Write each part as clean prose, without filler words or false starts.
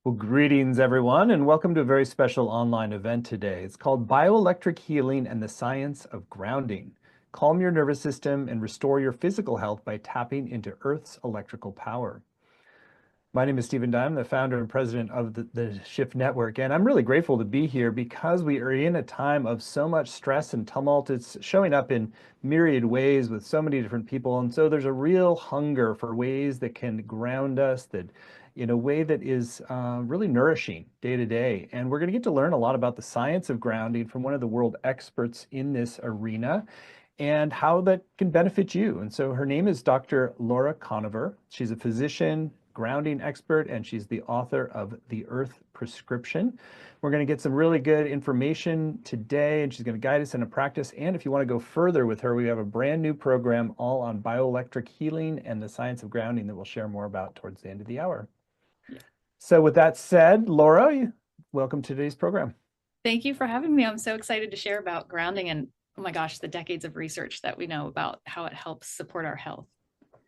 Well, greetings everyone, and welcome to a very special online event today. It's called Bioelectric Healing and the Science of Grounding. Calm your nervous system and restore your physical health by tapping into Earth's electrical power. My name is Stephen Dime, the founder and president of the Shift Network, and I'm really grateful to be here because we are in a time of so much stress and tumult. It's showing up in myriad ways with so many different people, and so there's a real hunger for ways that can ground us, that in a way that is really nourishing day to day. And we're going to get to learn a lot about the science of grounding from one of the world experts in this arena and how that can benefit you. And so her name is Dr. Laura Connover. She's a physician, grounding expert, and she's the author of The Earth Prescription. We're going to get some really good information today, and she's going to guide us in a practice. And if you want to go further with her, we have a brand new program all on bioelectric healing and the science of grounding that we'll share more about towards the end of the hour. Yeah. So with that said, Laura, welcome to today's program. Thank you for having me. I'm so excited to share about grounding and, oh my gosh, the decades of research that we know about how it helps support our health.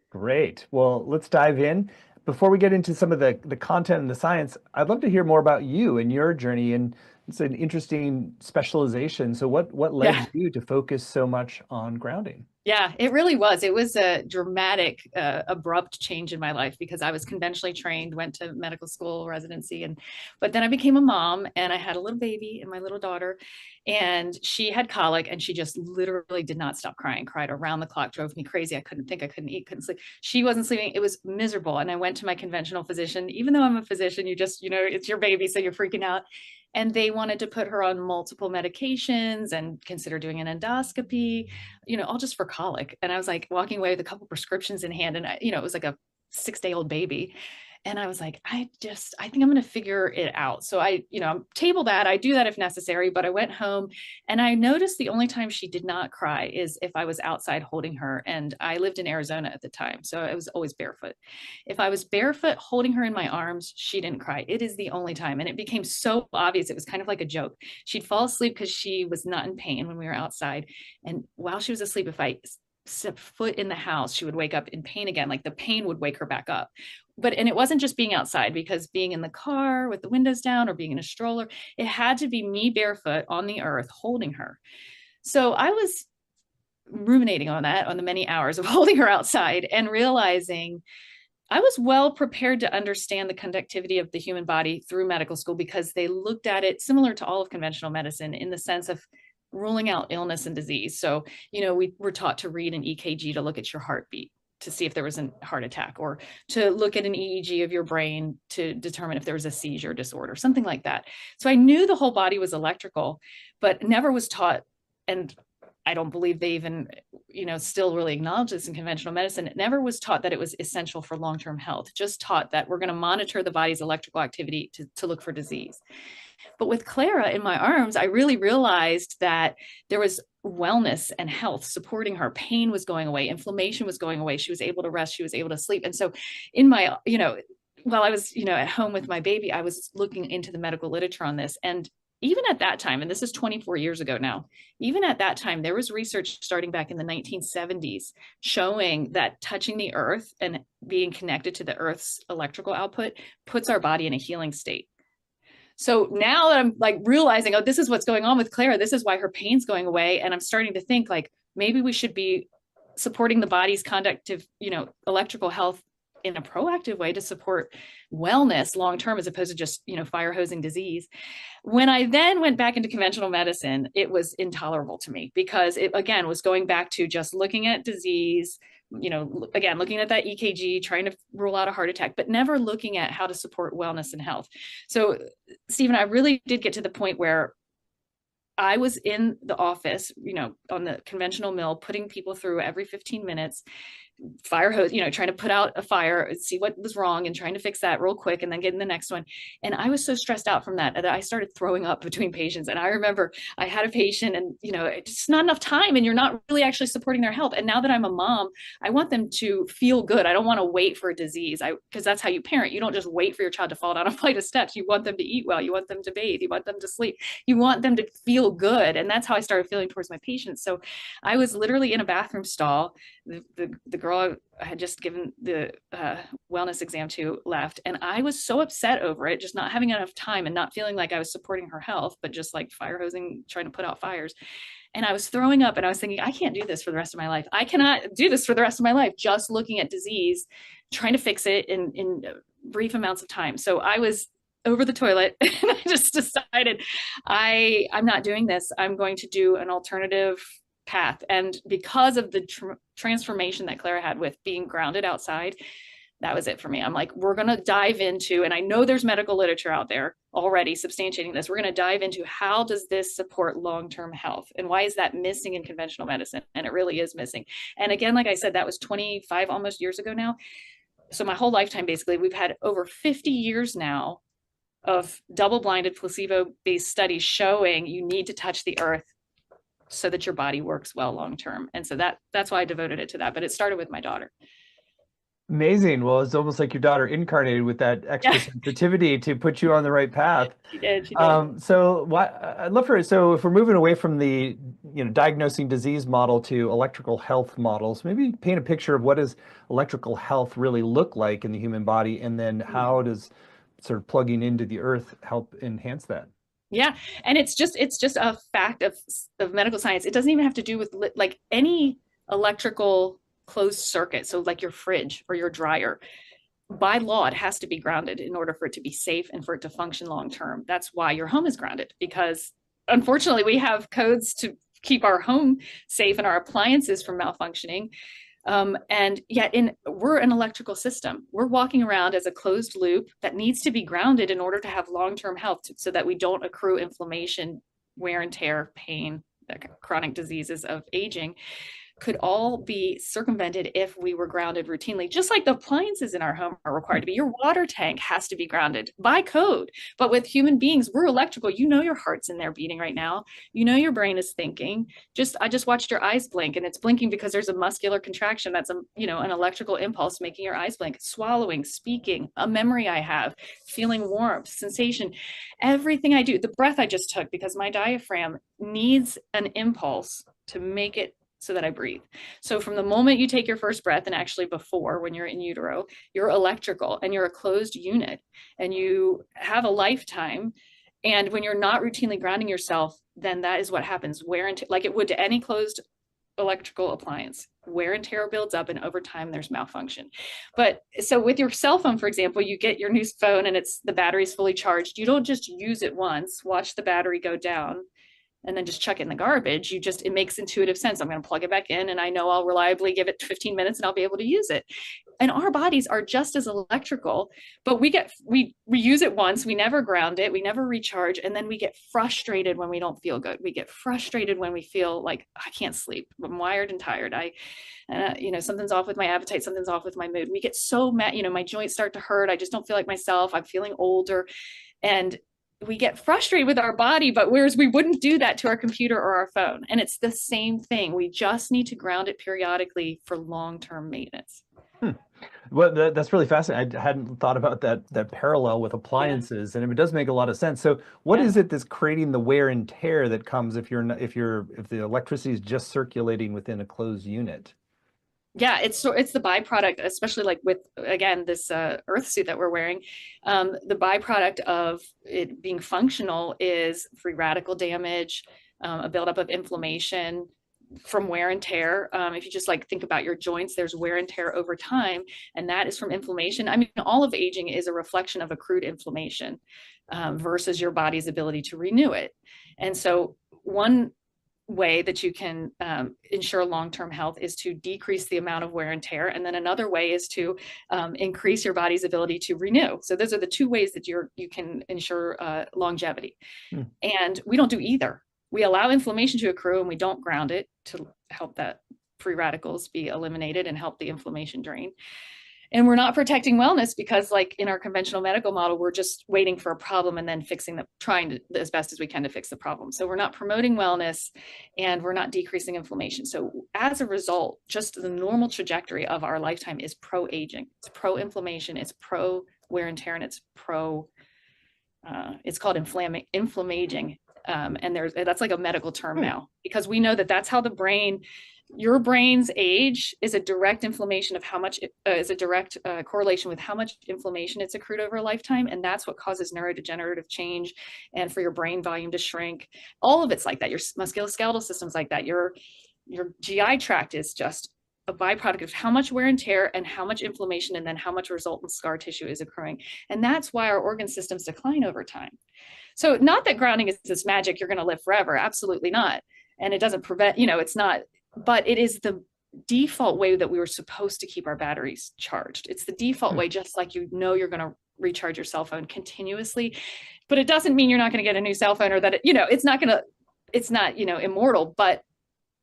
Great. Well, let's dive in. Before we get into some of the content and the science, I'd love to hear more about you and your journey. And it's an interesting specialization. So what led you to focus so much on grounding? Yeah, it really was. It was a dramatic, abrupt change in my life because I was conventionally trained, went to medical school residency, but then I became a mom and I had a little baby and my little daughter, and she had colic and she just literally did not stop crying, cried around the clock, drove me crazy. I couldn't think, I couldn't eat, couldn't sleep. She wasn't sleeping. It was miserable. And I went to my conventional physician. Even though I'm a physician, it's your baby, so you're freaking out. And they wanted to put her on multiple medications and consider doing an endoscopy, all just for colic. And I was like walking away with a couple prescriptions in hand, and it was like a 6-day-old baby. And I was like, I think I'm going to figure it out. So I table that. I do that if necessary, but I went home and I noticed the only time she did not cry is if I was outside holding her. And I lived in Arizona at the time, so I was always barefoot. If I was barefoot holding her in my arms, she didn't cry. It is the only time. And it became so obvious. It was kind of like a joke. She'd fall asleep because she was not in pain when we were outside. And while she was asleep, if I set foot in the house, she would wake up in pain again. Like the pain would wake her back up. And it wasn't just being outside, because being in the car with the windows down or being in a stroller, it had to be me barefoot on the earth holding her. So I was ruminating on that, on the many hours of holding her outside, and realizing I was well prepared to understand the conductivity of the human body through medical school, because they looked at it similar to all of conventional medicine in the sense of ruling out illness and disease. So, we were taught to read an EKG to look at your heartbeat to see if there was a heart attack, or to look at an EEG of your brain to determine if there was a seizure disorder, something like that. So I knew the whole body was electrical, but never was taught, and I don't believe they even, still really acknowledge this in conventional medicine. It never was taught that it was essential for long-term health, just taught that we're going to monitor the body's electrical activity to look for disease. But with Clara in my arms, I really realized that there was wellness and health supporting her. Pain was going away. Inflammation was going away. She was able to rest. She was able to sleep. And so in my, while I was, at home with my baby, I was looking into the medical literature on this. And even at that time, and this is 24 years ago now, even at that time, there was research starting back in the 1970s showing that touching the earth and being connected to the earth's electrical output puts our body in a healing state. So now that I'm like realizing, oh, this is what's going on with Clara, this is why her pain's going away. And I'm starting to think like, maybe we should be supporting the body's conductive, electrical health in a proactive way to support wellness long-term, as opposed to just, fire hosing disease. When I then went back into conventional medicine, it was intolerable to me, because it, again, was going back to just looking at disease, again, looking at that EKG, trying to rule out a heart attack, but never looking at how to support wellness and health. So, Stephen, I really did get to the point where I was in the office, on the conventional mill, putting people through every 15 minutes, fire hose, trying to put out a fire, see what was wrong and trying to fix that real quick and then get in the next one. And I was so stressed out from that that I started throwing up between patients. And I remember I had a patient and, it's not enough time and you're not really actually supporting their health. And now that I'm a mom, I want them to feel good. I don't want to wait for a disease, because that's how you parent. You don't just wait for your child to fall down a flight of steps. You want them to eat well. You want them to bathe. You want them to sleep. You want them to feel good. And that's how I started feeling towards my patients. So I was literally in a bathroom stall. The girl I had just given the wellness exam to left. And I was so upset over it, just not having enough time and not feeling like I was supporting her health, but just like fire hosing, trying to put out fires. And I was throwing up and I was thinking, I can't do this for the rest of my life. I cannot do this for the rest of my life, just looking at disease, trying to fix it in brief amounts of time. So I was over the toilet and I just decided I'm not doing this. I'm going to do an alternative path. And because of the transformation that Clara had with being grounded outside, that was it for me. I'm like, we're going to dive into, and I know there's medical literature out there already substantiating this. We're going to dive into how does this support long-term health and why is that missing in conventional medicine? And it really is missing. And again, like I said, that was 25 almost years ago now. So my whole lifetime, basically, we've had over 50 years now of double-blinded placebo-based studies showing you need to touch the earth so that your body works well long-term. And so that's why I devoted it to that. But it started with my daughter. Amazing. Well, it's almost like your daughter incarnated with that extra sensitivity to put you on the right path. She did. She did. So I'd love for, so if we're moving away from the, diagnosing disease model to electrical health models, maybe paint a picture of what does electrical health really look like in the human body, and then how does sort of plugging into the earth help enhance that? Yeah. And it's just a fact of medical science. It doesn't even have to do with like any electrical closed circuit. So like your fridge or your dryer, by law, it has to be grounded in order for it to be safe and for it to function long term. That's why your home is grounded, because unfortunately we have codes to keep our home safe and our appliances from malfunctioning. And yet we're an electrical system. We're walking around as a closed loop that needs to be grounded in order to have long-term health so that we don't accrue inflammation, wear and tear, pain, chronic diseases of aging. Could all be circumvented if we were grounded routinely, just like the appliances in our home are required to be. Your water tank has to be grounded by code. But with human beings, we're electrical. Your heart's in there beating right now. Your brain is thinking. I just watched your eyes blink, and it's blinking because there's a muscular contraction. That's an electrical impulse making your eyes blink. Swallowing, speaking, a memory I have, feeling warmth, sensation, everything I do, the breath I just took, because my diaphragm needs an impulse to make it so that I breathe. So from the moment you take your first breath, and actually before, when you're in utero, you're electrical and you're a closed unit and you have a lifetime. And when you're not routinely grounding yourself, then that is what happens. Wear and like it would to any closed electrical appliance, wear and tear builds up, and over time there's malfunction. But so with your cell phone, for example, you get your new phone and the battery's fully charged. You don't just use it once, watch the battery go down, and then just chuck it in the garbage. It makes intuitive sense. I'm going to plug it back in and I know I'll reliably give it 15 minutes and I'll be able to use it. And our bodies are just as electrical, but we use it once, we never ground it, we never recharge, and then we get frustrated when we don't feel good. We get frustrated when we feel like I can't sleep, I'm wired and tired. Something's off with my appetite, something's off with my mood. We get so mad, my joints start to hurt. I just don't feel like myself. I'm feeling older. And we get frustrated with our body, but whereas we wouldn't do that to our computer or our phone. And it's the same thing. We just need to ground it periodically for long-term maintenance. Well, that's really fascinating. I hadn't thought about that parallel with appliances, and it does make a lot of sense. So what is it that's creating the wear and tear that comes if the electricity is just circulating within a closed unit? Yeah, it's the byproduct, especially like with, again, this earth suit that we're wearing. The byproduct of it being functional is free radical damage, a buildup of inflammation from wear and tear. If you just think about your joints, there's wear and tear over time, and that is from inflammation. I mean, all of aging is a reflection of accrued inflammation versus your body's ability to renew it. And so one way that you can ensure long-term health is to decrease the amount of wear and tear. And then another way is to increase your body's ability to renew. So those are the two ways that you can ensure longevity. And we don't do either. We allow inflammation to accrue and we don't ground it to help that free radicals be eliminated and help the inflammation drain. And we're not protecting wellness because, like in our conventional medical model, we're just waiting for a problem and then trying to as best as we can to fix the problem. So we're not promoting wellness and we're not decreasing inflammation. So as a result, just the normal trajectory of our lifetime is pro-aging. It's pro-inflammation, it's pro-wear and tear, and it's it's called inflammaging. And that's like a medical term now, because we know that that's how the brain Your brain's age is a direct inflammation of how much is a direct correlation with how much inflammation it's accrued over a lifetime, and that's what causes neurodegenerative change, and for your brain volume to shrink. All of it's like that. Your musculoskeletal system's like that. Your GI tract is just a byproduct of how much wear and tear and how much inflammation, and then how much resultant scar tissue is accruing. And that's why our organ systems decline over time. So not that grounding is this magic, you're going to live forever. Absolutely not. And it doesn't prevent, it's not, but it is the default way that we were supposed to keep our batteries charged. It's the default way, just like you're going to recharge your cell phone continuously. But it doesn't mean you're not going to get a new cell phone, or that, it's not, immortal, but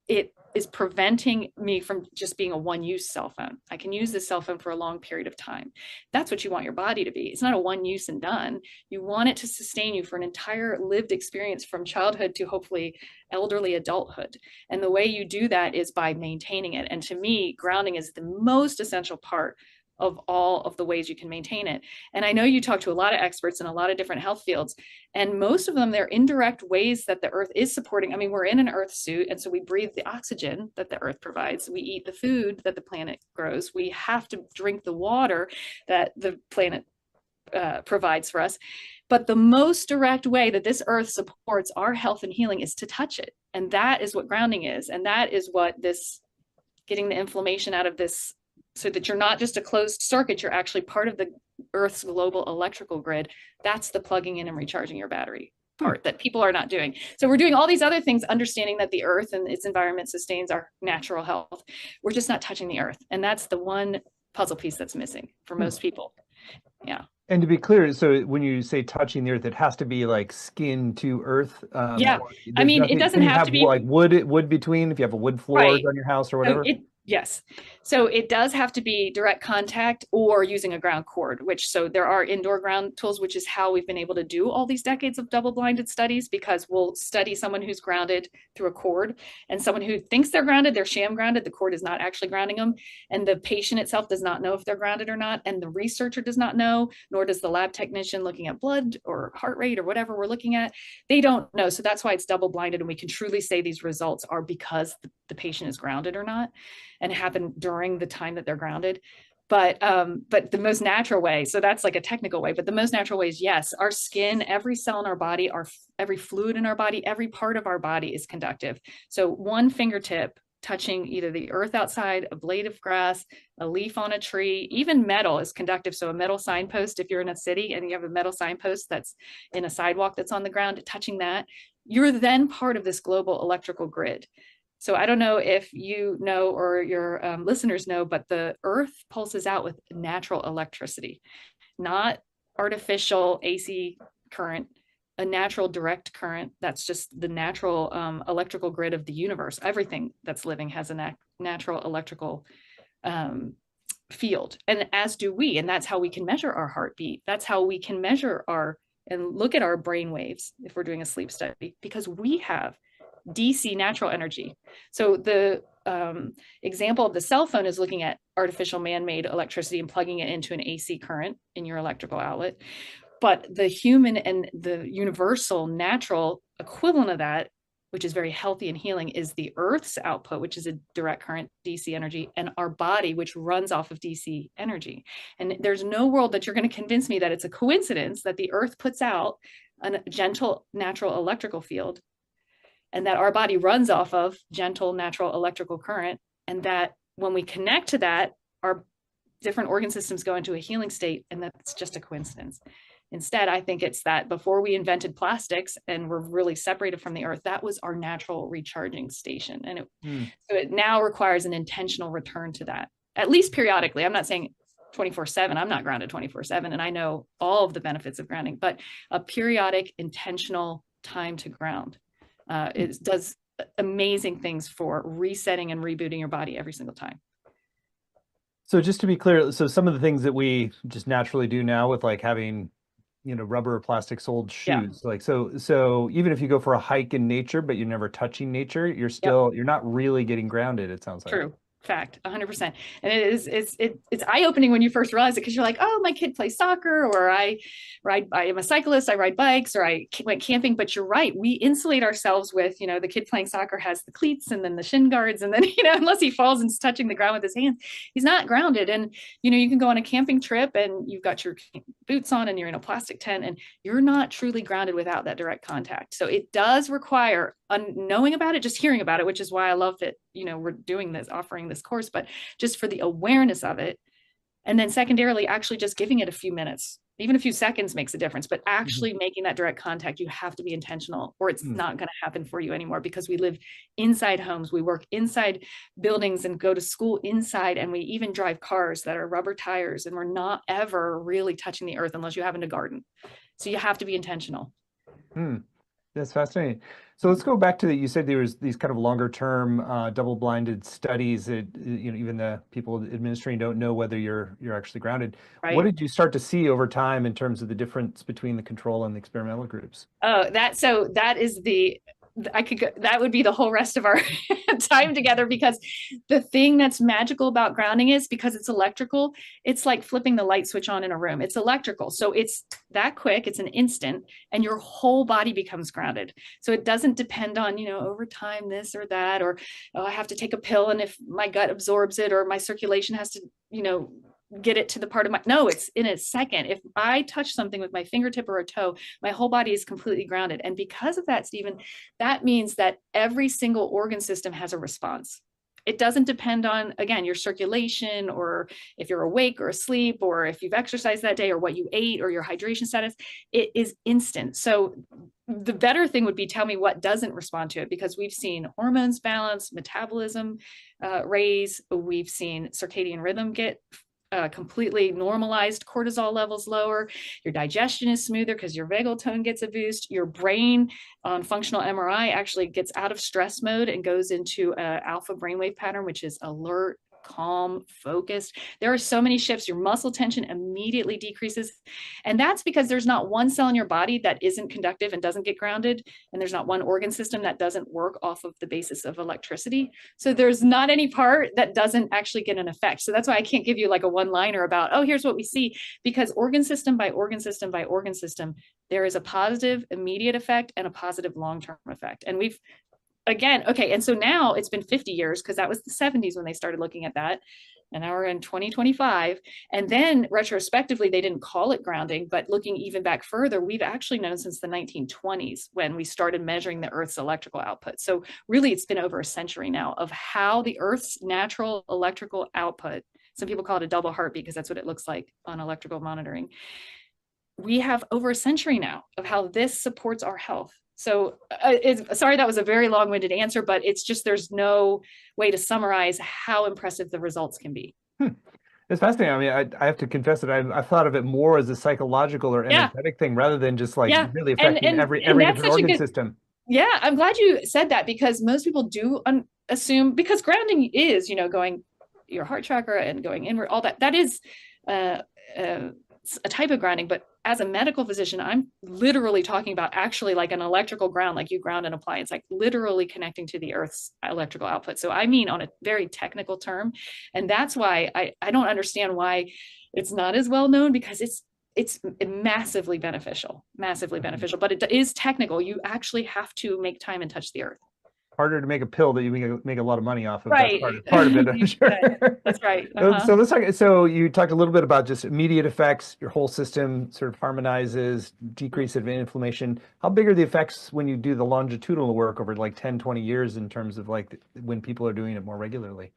it is preventing me from just being a one-use cell phone. I can use this cell phone for a long period of time. That's what you want your body to be. It's not a one use and done. You want it to sustain you for an entire lived experience from childhood to hopefully elderly adulthood. And the way you do that is by maintaining it. And to me, grounding is the most essential part of all of the ways you can maintain it. And I know you talk to a lot of experts in a lot of different health fields, and most of them, they're indirect ways that the earth is supporting. I mean, we're in an earth suit, and so we breathe the oxygen that the earth provides. We eat the food that the planet grows. We have to drink the water that the planet provides for us. But the most direct way that this earth supports our health and healing is to touch it. And that is what grounding is. And that is what this, getting the inflammation out of this, so that you're not just a closed circuit, you're actually part of the Earth's global electrical grid. That's the plugging in and recharging your battery part that people are not doing. So we're doing all these other things, understanding that the Earth and its environment sustains our natural health. We're just not touching the Earth. And that's the one puzzle piece that's missing for most people. Yeah. And to be clear, so when you say touching the earth, it has to be like skin to earth. Yeah. I mean, it doesn't have to be like wood between, if you have a wood floor on your house or whatever. Yes. So it does have to be direct contact or using a ground cord, so there are indoor ground tools, which is how we've been able to do all these decades of double-blinded studies, because we'll study someone who's grounded through a cord and someone who thinks they're grounded, they're sham grounded. The cord is not actually grounding them. And the patient itself does not know if they're grounded or not. And the researcher does not know, nor does the lab technician looking at blood or heart rate or whatever we're looking at. They don't know. So that's why it's double-blinded. And we can truly say these results are because the patient is grounded or not, and happen during the time that they're grounded. But the most natural way, so that's like a technical way, but the most natural way is, yes, our skin, every cell in our body, every fluid in our body, every part of our body is conductive. So one fingertip touching either the earth outside, a blade of grass, a leaf on a tree, even metal is conductive. So a metal signpost, if you're in a city and you have a metal signpost that's in a sidewalk that's on the ground, touching that, you're then part of this global electrical grid. So I don't know if you know, or your listeners know, but the earth pulses out with natural electricity, not artificial AC current, a natural direct current. That's just the natural electrical grid of the universe. Everything that's living has a natural electrical field, and as do we. And that's how we can measure our heartbeat. That's how we can measure and look at our brain waves if we're doing a sleep study, because we have DC natural energy. So the example of the cell phone is looking at artificial man-made electricity and plugging it into an AC current in your electrical outlet. But the human and the universal natural equivalent of that, which is very healthy and healing, is the Earth's output, which is a direct current DC energy, and our body, which runs off of DC energy. And there's no world that you're going to convince me that it's a coincidence that the Earth puts out a gentle natural electrical field, and that our body runs off of gentle natural electrical current, and that when we connect to that, our different organ systems go into a healing state, and that's just a coincidence. Instead, I think it's that before we invented plastics and were really separated from the earth, that was our natural recharging station. And so it now requires an intentional return to that, at least periodically. I'm not saying 24/7. I'm not grounded 24/7, and I know all of the benefits of grounding, but a periodic intentional time to ground. It does amazing things for resetting and rebooting your body every single time. So just to be clear, so some of the things that we just naturally do now with like having, rubber or plastic soled shoes, like, so even if you go for a hike in nature, but you're never touching nature, you're not really getting grounded, it sounds like. True. Fact, 100%. And it's eye-opening when you first realize it, because you're like, oh, my kid plays soccer, or I am a cyclist, I ride bikes, or I went camping. But you're right, we insulate ourselves with, the kid playing soccer has the cleats and then the shin guards, and then, unless he falls and is touching the ground with his hands, he's not grounded. And you can go on a camping trip and you've got your boots on and you're in a plastic tent, and you're not truly grounded without that direct contact. So it does require knowing about it, just hearing about it, which is why I love that, we're doing this, offering this course, but just for the awareness of it. And then secondarily, actually just giving it a few minutes, even a few seconds makes a difference, but actually making that direct contact, you have to be intentional, or it's not going to happen for you anymore, because we live inside homes, we work inside buildings and go to school inside, and we even drive cars that are rubber tires, and we're not ever really touching the earth unless you happen to garden. So you have to be intentional. That's fascinating. So let's go back to you said there was these kind of longer term double-blinded studies that even the people administering don't know whether you're actually grounded. Right. What did you start to see over time in terms of the difference between the control and the experimental groups? Oh, that is that would be the whole rest of our time together, because the thing that's magical about grounding is, because it's electrical, it's like flipping the light switch on in a room. It's electrical. So it's that quick, it's an instant, and your whole body becomes grounded. So it doesn't depend on, over time, this or that, or, oh, I have to take a pill, and if my gut absorbs it, or my circulation has to, get it to the part of no, it's in a second. If I touch something with my fingertip or a toe, my whole body is completely grounded. And because of that, Stephen, that means that every single organ system has a response. It doesn't depend on, again, your circulation, or if you're awake or asleep, or if you've exercised that day, or what you ate, or your hydration status. It is instant. So the better thing would be, tell me what doesn't respond to it, because we've seen hormones balance, metabolism raise, we've seen circadian rhythm get completely normalized, cortisol levels lower, your digestion is smoother because your vagal tone gets a boost, your brain on functional MRI actually gets out of stress mode and goes into an alpha brainwave pattern, which is alert, calm, focused. There are so many shifts. Your muscle tension immediately decreases. And that's because there's not one cell in your body that isn't conductive and doesn't get grounded. And there's not one organ system that doesn't work off of the basis of electricity. So there's not any part that doesn't actually get an effect. So that's why I can't give you like a one-liner about, oh, here's what we see, because organ system by organ system by organ system, there is a positive immediate effect and a positive long-term effect. And we've again, okay, and so now it's been 50 years, because that was the 70s when they started looking at that, and now we're in 2025. And then retrospectively, they didn't call it grounding, but looking even back further, we've actually known since the 1920s when we started measuring the Earth's electrical output. So really, it's been over a century now of how the Earth's natural electrical output, some people call it a double heartbeat because that's what it looks like on electrical monitoring. We have over a century now of how this supports our health. So sorry, that was a very long-winded answer, but it's just, there's no way to summarize how impressive the results can be. It's fascinating. I mean, I have to confess that I've thought of it more as a psychological or energetic thing, rather than just like really affecting every different organ system. Yeah, I'm glad you said that, because most people do assume, because grounding is, going your heart chakra and going inward, all that. That is a type of grounding, but as a medical physician, I'm literally talking about actually like an electrical ground, like you ground an appliance, like literally connecting to the Earth's electrical output. So I mean, on a very technical term, and that's why I don't understand why it's not as well known, because it's massively beneficial, but it is technical. You actually have to make time and touch the Earth. Harder to make a pill that you make a lot of money off of. Right. That's part of it, I'm sure. That's right. So let's talk. So you talked a little bit about just immediate effects. Your whole system sort of harmonizes, decrease of inflammation. How big are the effects when you do the longitudinal work over like 10, 20 years in terms of like when people are doing it more regularly?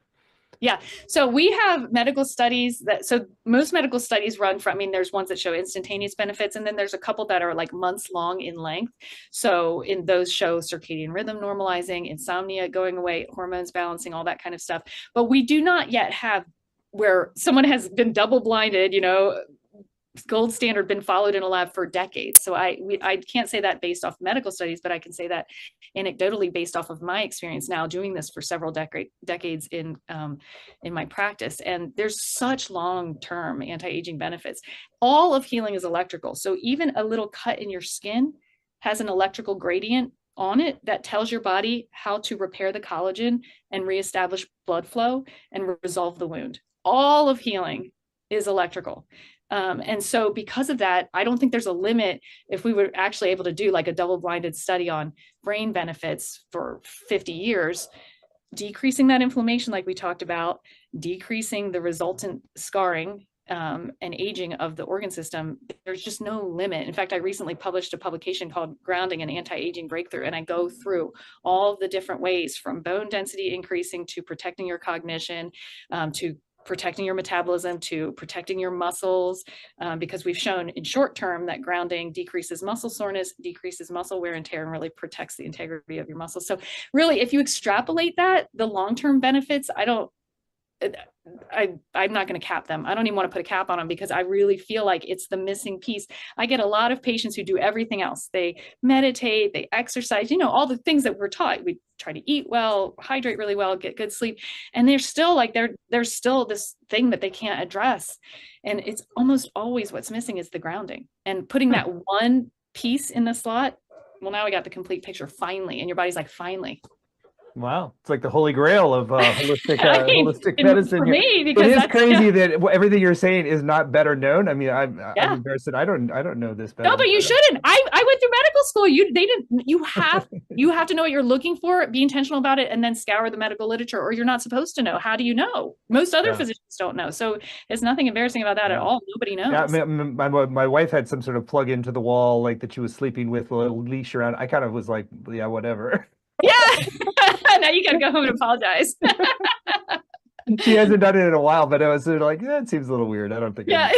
Yeah. So we have medical studies so most medical studies run from, there's ones that show instantaneous benefits, and then there's a couple that are like months long in length. So in those show circadian rhythm normalizing, insomnia going away, hormones balancing, all that kind of stuff. But we do not yet have where someone has been double blinded, gold standard, been followed in a lab for decades. So I can't say that based off medical studies, but I can say that anecdotally based off of my experience now doing this for several decades in my practice. And there's such long-term anti-aging benefits. All of healing is electrical. So even a little cut in your skin has an electrical gradient on it that tells your body how to repair the collagen and reestablish blood flow and resolve the wound. All of healing is electrical. And so because of that, I don't think there's a limit if we were actually able to do like a double-blinded study on brain benefits for 50 years, decreasing that inflammation like we talked about, decreasing the resultant scarring and aging of the organ system. There's just no limit. In fact, I recently published a publication called Grounding and Anti-Aging Breakthrough, and I go through all the different ways from bone density increasing to protecting your cognition, to protecting your metabolism, to protecting your muscles, because we've shown in short term that grounding decreases muscle soreness, decreases muscle wear and tear, and really protects the integrity of your muscles. So really, if you extrapolate that, the long-term benefits, I'm not going to cap them. I don't even want to put a cap on them because I really feel like it's the missing piece. I get a lot of patients who do everything else. They meditate, they exercise, all the things that we're taught. We try to eat well, hydrate really well, get good sleep. And they're still like, there's still this thing that they can't address. And it's almost always what's missing is the grounding and putting that one piece in the slot. Well, now we got the complete picture finally. And your body's like, finally. Wow, it's like the holy grail of holistic holistic medicine. For me, because it is crazy that everything you're saying is not better known. I mean, I'm embarrassed that I don't know this better. No, but you shouldn't. I went through medical school. You have to know what you're looking for, be intentional about it, and then scour the medical literature, or you're not supposed to know. How do you know? Most other physicians don't know. So there's nothing embarrassing about that at all. Nobody knows. Yeah, my wife had some sort of plug into the wall, like that she was sleeping with a little leash around. I kind of was like, yeah, whatever. Yeah. Now you got to go home and apologize. She hasn't done it in a while, but I was sort of like, it seems a little weird. I don't think. Yeah.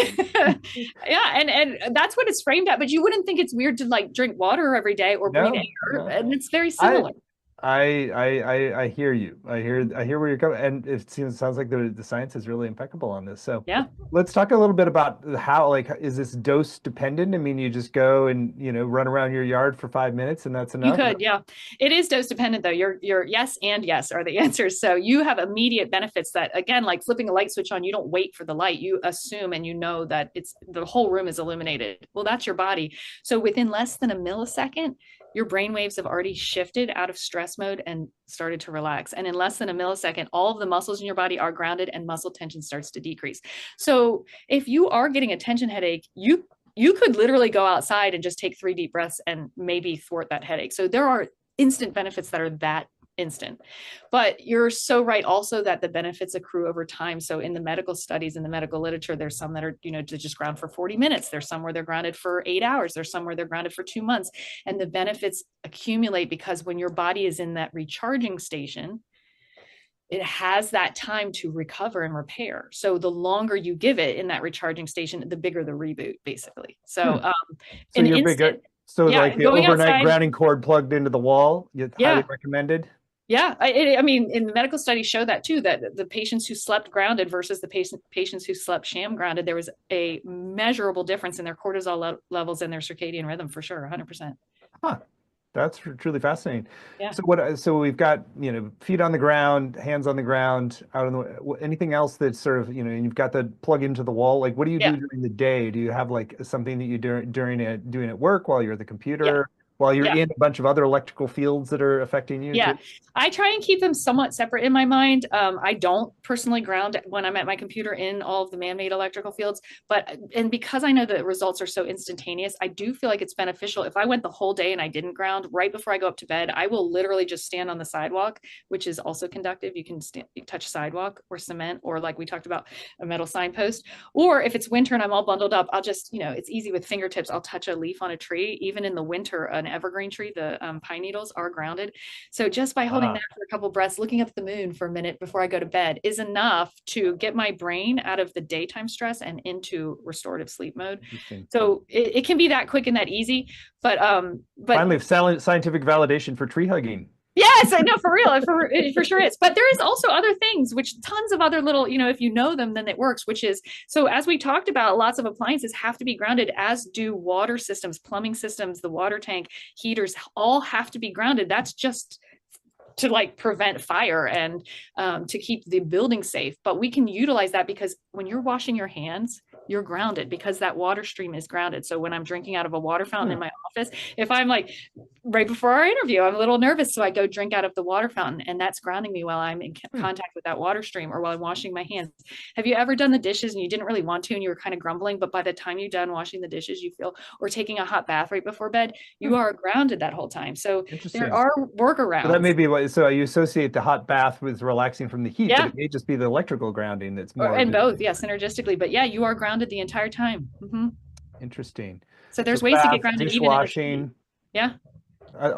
Yeah. And that's what it's framed at. But you wouldn't think it's weird to like drink water every day or breathe air. And it's very similar. I hear you. I hear where you're coming, and it sounds like the science is really impeccable on this. So yeah, let's talk a little bit about how, like, is this dose dependent? I mean, you just go and run around your yard for 5 minutes and that's enough. You could, yeah. It is dose dependent though. Your yes and yes are the answers. So you have immediate benefits that, again, like flipping a light switch on, you don't wait for the light. You assume and that the whole room is illuminated. Well, that's your body. So within less than a millisecond, your brain waves have already shifted out of stress mode and started to relax. And in less than a millisecond, all of the muscles in your body are grounded and muscle tension starts to decrease. So if you are getting a tension headache, you could literally go outside and just take 3 deep breaths and maybe thwart that headache. So there are instant benefits that are that instant. But you're so right also that the benefits accrue over time. So in the medical studies, in the medical literature, there's some that are, to just ground for 40 minutes. There's some where they're grounded for 8 hours. There's some where they're grounded for 2 months. And the benefits accumulate because when your body is in that recharging station, it has that time to recover and repair. So the longer you give it in that recharging station, the bigger the reboot, basically. So, so you're bigger. So like the overnight outside, grounding cord plugged into the wall, highly recommended. Yeah, I mean, in the medical studies show that too, that the patients who slept grounded versus the patients who slept sham grounded, there was a measurable difference in their cortisol levels and their circadian rhythm for sure, 100%. Huh. That's truly fascinating. Yeah. So we've got, feet on the ground, hands on the ground, out on the, anything else that's sort of, and you've got the plug into the wall. Like, what do you do during the day? Do you have like something that you do doing at work while you're at the computer? Yeah. While you're in a bunch of other electrical fields that are affecting you? Yeah, too? I try and keep them somewhat separate in my mind. I don't personally ground when I'm at my computer in all of the man-made electrical fields, and because I know the results are so instantaneous, I do feel like it's beneficial. If I went the whole day and I didn't ground, right before I go up to bed, I will literally just stand on the sidewalk, which is also conductive. You can touch sidewalk or cement, or like we talked about, a metal signpost. Or if it's winter and I'm all bundled up, I'll just, it's easy with fingertips. I'll touch a leaf on a tree. Even in the winter, an evergreen tree, the pine needles are grounded. So just by holding that for a couple breaths, looking up at the moon for a minute before I go to bed is enough to get my brain out of the daytime stress and into restorative sleep mode. So it can be that quick and that easy, but finally, scientific validation for tree hugging. Yes, I know, for real, for sure is. But there is also other things, which tons of other little, if you know them, then it works, which is, so as we talked about, lots of appliances have to be grounded, as do water systems, plumbing systems, the water tank, heaters, all have to be grounded. That's just to like prevent fire and to keep the building safe. But we can utilize that because when you're washing your hands, you're grounded because that water stream is grounded. So when I'm drinking out of a water fountain in my office, if I'm like right before our interview, I'm a little nervous, so I go drink out of the water fountain, and that's grounding me while I'm in contact with that water stream, or while I'm washing my hands. Have you ever done the dishes and you didn't really want to, and you were kind of grumbling, but by the time you're done washing the dishes, you feel, or taking a hot bath right before bed, you are grounded that whole time. So there Interesting. are So that workarounds. may be what, so you associate the hot bath with relaxing from the heat, but Yeah, it may just be the electrical grounding that's more and both, visible. yeah, synergistically. But yeah, you are grounded the entire time. Interesting. So So there's ways to get bath, grounded even in a city. dishwashing. Yeah.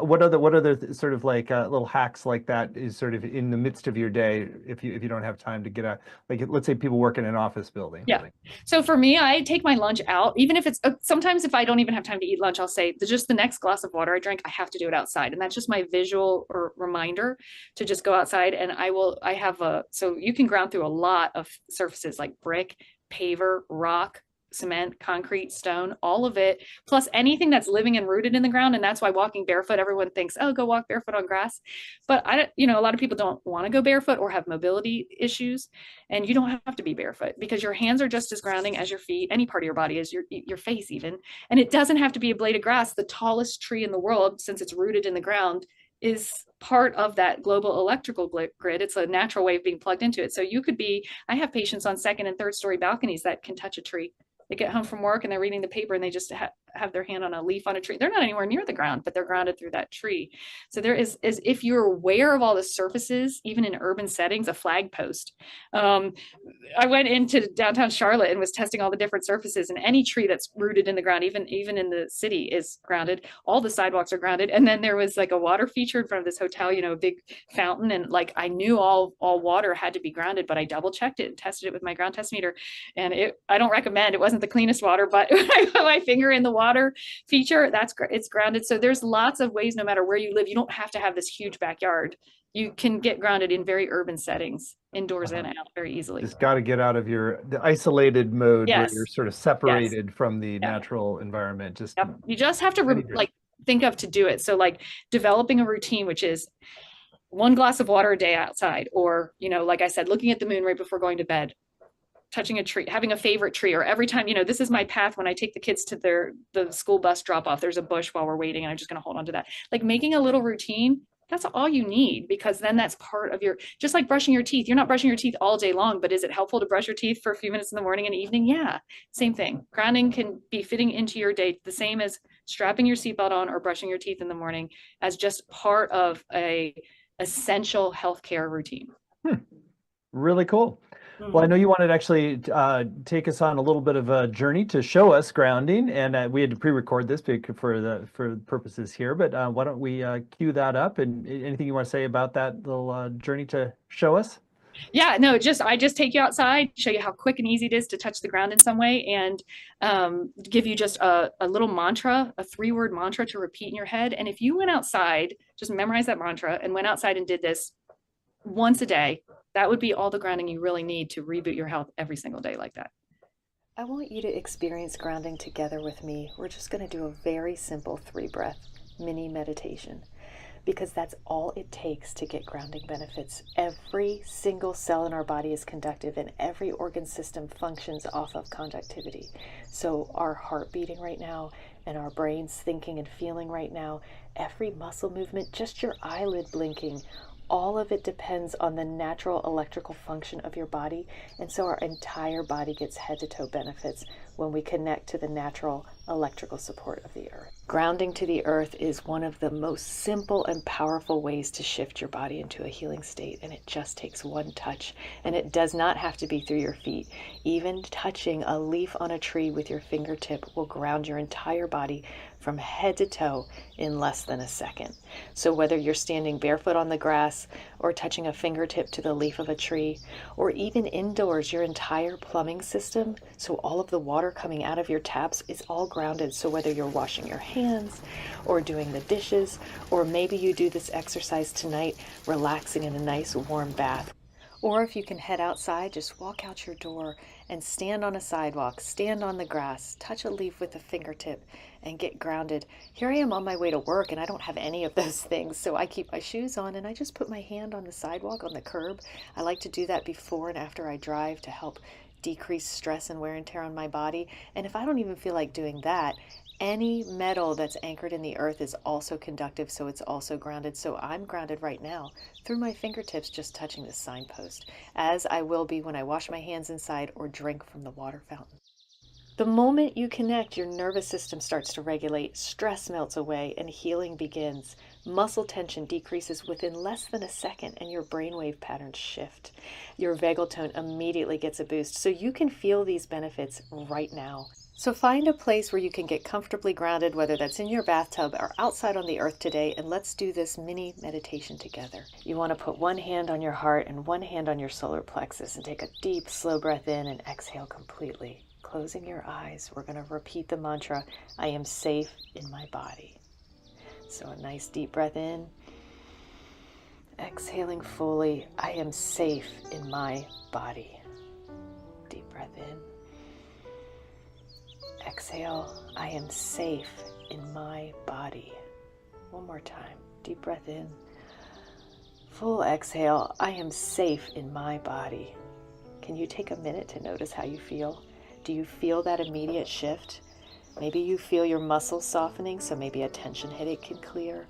What other sort of like little hacks like that is sort of in the midst of your day if you don't have time to get out, like let's say people work in an office building. Yeah. So for me, I take my lunch out, even if it's sometimes if I don't even have time to eat lunch, I'll say just the next glass of water I drink, I have to do it outside. And that's just my visual or reminder to just go outside. And I have so you can ground through a lot of surfaces like brick, paver, rock, cement, concrete, stone, all of it, plus anything that's living and rooted in the ground. And that's why walking barefoot, everyone thinks, oh, go walk barefoot on grass. But a lot of people don't want to go barefoot or have mobility issues. And you don't have to be barefoot because your hands are just as grounding as your feet, any part of your body, as your face even. And it doesn't have to be a blade of grass. The tallest tree in the world, since it's rooted in the ground, is part of that global electrical grid. It's a natural way of being plugged into it. So I have patients on second and third story balconies that can touch a tree. They get home from work and they're reading the paper and they just have their hand on a leaf on a tree. They're not anywhere near the ground, but they're grounded through that tree. So there is if you're aware of all the surfaces, even in urban settings, a flag post. I went into downtown Charlotte and was testing all the different surfaces, and any tree that's rooted in the ground, even in the city, is grounded. All the sidewalks are grounded. And then there was like a water feature in front of this hotel, a big fountain. And like I knew all water had to be grounded, but I double checked it and tested it with my ground test meter. And I don't recommend, it wasn't the cleanest water, but I put my finger in the water feature, it's grounded. So there's lots of ways, no matter where you live. You don't have to have this huge backyard. You can get grounded in very urban settings, indoors and out, very easily. Just got to get out of the isolated mode where you're sort of separated from the natural environment. You just have to think of to do it. So like developing a routine, which is one glass of water a day outside, or like I said, looking at the moon right before going to bed, touching a tree, having a favorite tree, or every time, this is my path when I take the kids to the school bus drop off, there's a bush while we're waiting and I'm just going to hold on to that. Like making a little routine, that's all you need, because then that's part of just like brushing your teeth. You're not brushing your teeth all day long, but is it helpful to brush your teeth for a few minutes in the morning and evening? Yeah, same thing. Grounding can be fitting into your day the same as strapping your seatbelt on or brushing your teeth in the morning, as just part of a essential healthcare routine. Really cool. Well, I know you wanted to actually take us on a little bit of a journey to show us grounding, and we had to pre-record this for purposes here. But why don't we cue that up? And anything you want to say about that little journey to show us? Yeah, no, I just take you outside, show you how quick and easy it is to touch the ground in some way, and give you just a little mantra, a 3-word mantra to repeat in your head. And if you went outside, just memorize that mantra and went outside and did this once a day, that would be all the grounding you really need to reboot your health every single day like that. I want you to experience grounding together with me. We're just going to do a very simple 3-breath mini meditation, because that's all it takes to get grounding benefits. Every single cell in our body is conductive, and every organ system functions off of conductivity. So our heart beating right now, and our brains thinking and feeling right now, every muscle movement, just your eyelid blinking, all of it depends on the natural electrical function of your body. And so our entire body gets head to toe benefits when we connect to the natural electrical support of the earth. Grounding to the earth is one of the most simple and powerful ways to shift your body into a healing state. And it just takes one touch. And it does not have to be through your feet. Even touching a leaf on a tree with your fingertip will ground your entire body from head to toe in less than a second. So whether you're standing barefoot on the grass, or touching a fingertip to the leaf of a tree, or even indoors, your entire plumbing system, so all of the water coming out of your taps, is all grounded. So whether you're washing your hands or doing the dishes, or maybe you do this exercise tonight, relaxing in a nice warm bath. Or if you can head outside, just walk out your door and stand on a sidewalk, stand on the grass, touch a leaf with a fingertip, and get grounded. Here I am on my way to work, and I don't have any of those things, so I keep my shoes on and I just put my hand on the sidewalk, on the curb. I like to do that before and after I drive to help decrease stress and wear and tear on my body. And if I don't even feel like doing that, any metal that's anchored in the earth is also conductive, so it's also grounded. So I'm grounded right now through my fingertips just touching this signpost, as I will be when I wash my hands inside or drink from the water fountain. The moment you connect, your nervous system starts to regulate, stress melts away, and healing begins. Muscle tension decreases within less than a second, and your brainwave patterns shift. Your vagal tone immediately gets a boost, so you can feel these benefits right now. So find a place where you can get comfortably grounded, whether that's in your bathtub or outside on the earth today, and let's do this mini meditation together. You want to put one hand on your heart and one hand on your solar plexus and take a deep, slow breath in and exhale completely. Closing your eyes, we're going to repeat the mantra, I am safe in my body. So a nice deep breath in, exhaling fully, I am safe in my body. Deep breath in. Exhale, I am safe in my body. One more time. Deep breath in. Full exhale, I am safe in my body. Can you take a minute to notice how you feel? Do you feel that immediate shift? Maybe you feel your muscles softening, so maybe a tension headache can clear.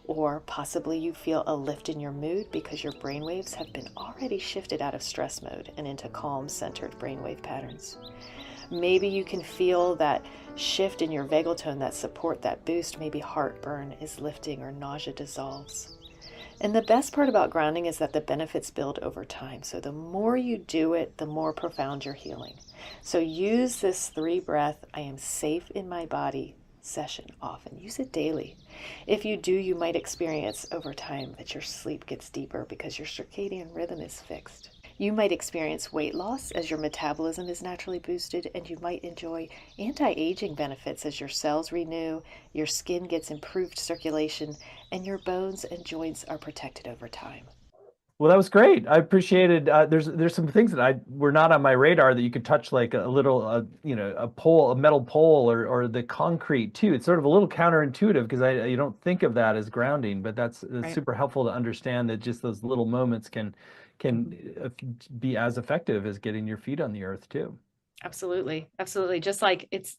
Or possibly you feel a lift in your mood because your brainwaves have been already shifted out of stress mode and into calm, centered brainwave patterns. Maybe you can feel that shift in your vagal tone, that support, that boost. Maybe heartburn is lifting or nausea dissolves. And the best part about grounding is that the benefits build over time. So the more you do it, the more profound your healing. So use this 3-breath, I am safe in my body session often. Use it daily. If you do, you might experience over time that your sleep gets deeper because your circadian rhythm is fixed. You might experience weight loss as your metabolism is naturally boosted, and you might enjoy anti-aging benefits as your cells renew, your skin gets improved circulation, and your bones and joints are protected over time. Well, that was great. I appreciated. There's some things that were not on my radar that you could touch, like a little, a pole, a metal pole, or the concrete too. It's sort of a little counterintuitive because you don't think of that as grounding, but that's Right. super helpful to understand that just those little moments can be as effective as getting your feet on the earth too. Absolutely. Absolutely. Just like it's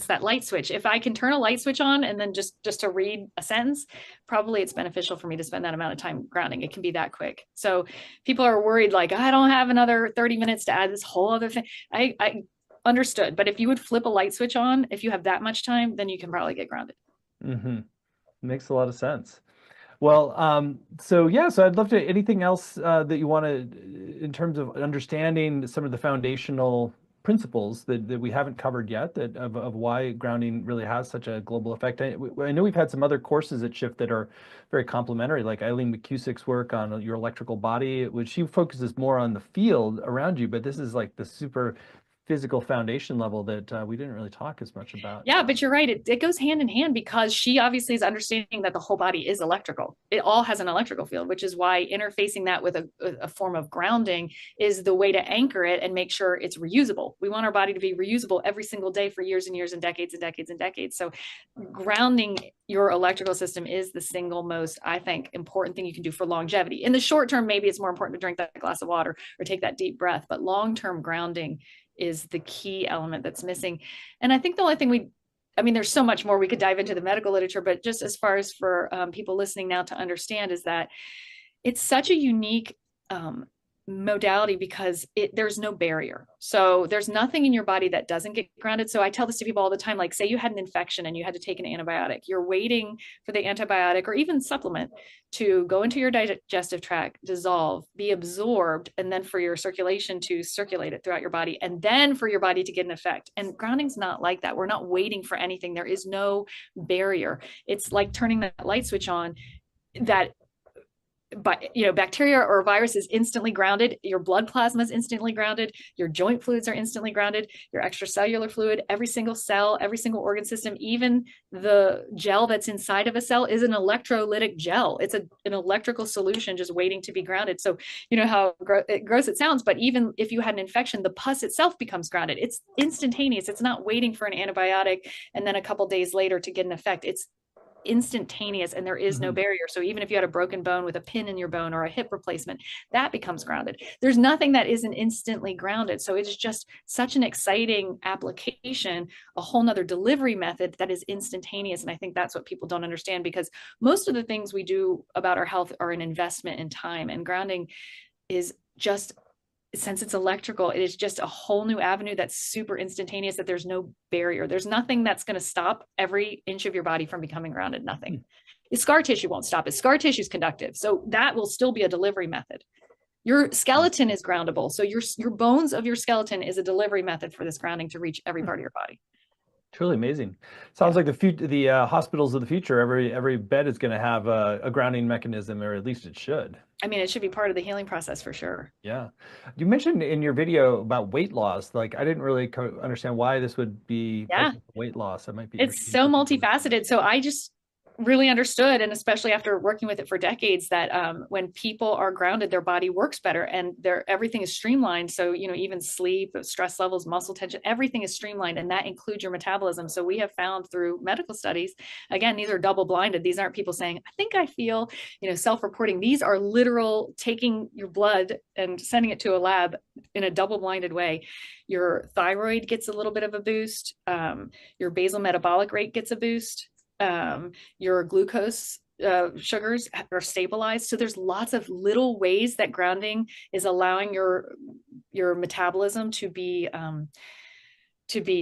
that light switch. If I can turn a light switch on and then just to read a sentence, probably it's beneficial for me to spend that amount of time grounding. It can be that quick. So people are worried, like, I don't have another 30 minutes to add this whole other thing. I understood. But if you would flip a light switch on, if you have that much time, then you can probably get grounded. Mm-hmm. Makes a lot of sense. Well, so I'd love to, anything else that you want to, in terms of understanding some of the foundational principles that we haven't covered yet, that of why grounding really has such a global effect. I know we've had some other courses at Shift that are very complementary, like Eileen McCusick's work on your electrical body, which she focuses more on the field around you, but this is like the super physical foundation level that we didn't really talk as much about. Yeah, but you're right. It goes hand in hand because she obviously is understanding that the whole body is electrical. It all has an electrical field, which is why interfacing that with a form of grounding is the way to anchor it and make sure it's reusable. We want our body to be reusable every single day for years and years and decades and decades and decades. So grounding your electrical system is the single most, I think, important thing you can do for longevity. In the short term, maybe it's more important to drink that glass of water or take that deep breath, but long-term grounding is the key element that's missing. And I think the only thing there's so much more we could dive into the medical literature, but just as far as for people listening now to understand is that it's such a unique modality because there's no barrier. So there's nothing in your body that doesn't get grounded. So I tell this to people all the time, like say you had an infection and you had to take an antibiotic, you're waiting for the antibiotic or even supplement to go into your digestive tract, dissolve, be absorbed, and then for your circulation to circulate it throughout your body, and then for your body to get an effect. And grounding's not like that. We're not waiting for anything. There is no barrier. It's like turning that light switch on that bacteria or virus is instantly grounded. Your blood plasma is instantly grounded. Your joint fluids are instantly grounded. Your extracellular fluid, every single cell, every single organ system, even the gel that's inside of a cell is an electrolytic gel. It's an electrical solution just waiting to be grounded. So you know how gross it sounds, but even if you had an infection, the pus itself becomes grounded. It's instantaneous. It's not waiting for an antibiotic and then a couple days later to get an effect. It's instantaneous and there is no barrier. So even if you had a broken bone with a pin in your bone or a hip replacement, that becomes grounded. There's nothing that isn't instantly grounded. So it's just such an exciting application, a whole nother delivery method that is instantaneous. And I think that's what people don't understand, because most of the things we do about our health are an investment in time, and grounding is just, since it's electrical, it is just a whole new avenue that's super instantaneous, that there's no barrier. There's nothing that's going to stop every inch of your body from becoming grounded. Nothing. The scar tissue won't stop it. Scar tissue is conductive. So that will still be a delivery method. Your skeleton is groundable. So your bones of your skeleton is a delivery method for this grounding to reach every part of your body. Truly amazing. Sounds like the hospitals of the future, every bed is going to have a grounding mechanism, or at least it should. I mean, it should be part of the healing process for sure. Yeah. You mentioned in your video about weight loss. Like, I didn't really understand why this would be weight loss. That might be. It's so multifaceted. So I just really understood, and especially after working with it for decades, that when people are grounded, their body works better and everything is streamlined. So, even sleep, stress levels, muscle tension, everything is streamlined, and that includes your metabolism. So we have found through medical studies, again, these are double blinded. These aren't people saying, I think I feel, self-reporting. These are literal taking your blood and sending it to a lab in a double blinded way. Your thyroid gets a little bit of a boost. Your basal metabolic rate gets a boost. Your glucose sugars are stabilized. So there's lots of little ways that grounding is allowing your metabolism to be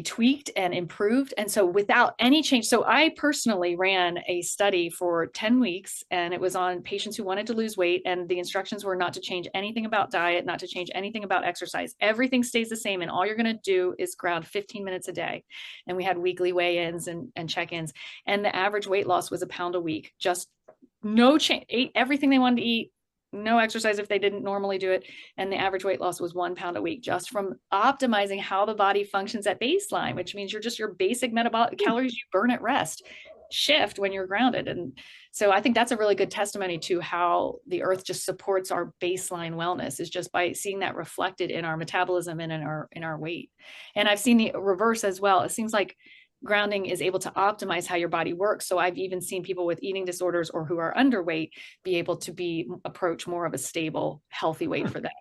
tweaked and improved. And so without any change, so I personally ran a study for 10 weeks, and it was on patients who wanted to lose weight. And the instructions were not to change anything about diet, not to change anything about exercise. Everything stays the same. And all you're going to do is ground 15 minutes a day. And we had weekly weigh-ins and check-ins. And the average weight loss was 1 pound a week, just no change, ate everything they wanted to eat, no exercise if they didn't normally do it. And the average weight loss was 1 pound a week, just from optimizing how the body functions at baseline, which means your basic metabolic calories you burn at rest shift when you're grounded. And so I think that's a really good testimony to how the earth just supports our baseline wellness, is just by seeing that reflected in our metabolism and in our weight. And I've seen the reverse as well. It seems like grounding is able to optimize how your body works. So I've even seen people with eating disorders or who are underweight be able to approach more of a stable, healthy weight for them.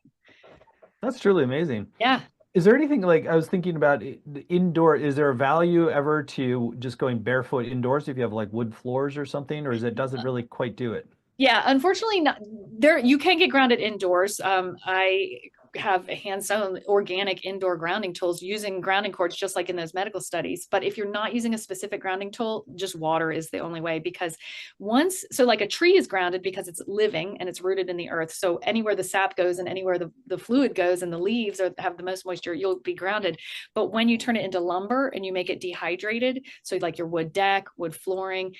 That's truly amazing. Yeah. Is there anything, like, I was thinking about the indoor, is there a value ever to just going barefoot indoors if you have like wood floors or something, or does it really quite do it? Yeah, unfortunately not there. You can get grounded indoors. I have hand-sewn organic indoor grounding tools using grounding cords, just like in those medical studies. But if you're not using a specific grounding tool, just water is the only way, because like a tree is grounded because it's living and it's rooted in the earth. So anywhere the sap goes and anywhere the fluid goes and the leaves have the most moisture, you'll be grounded. But when you turn it into lumber and you make it dehydrated, so like your wood deck, wood flooring,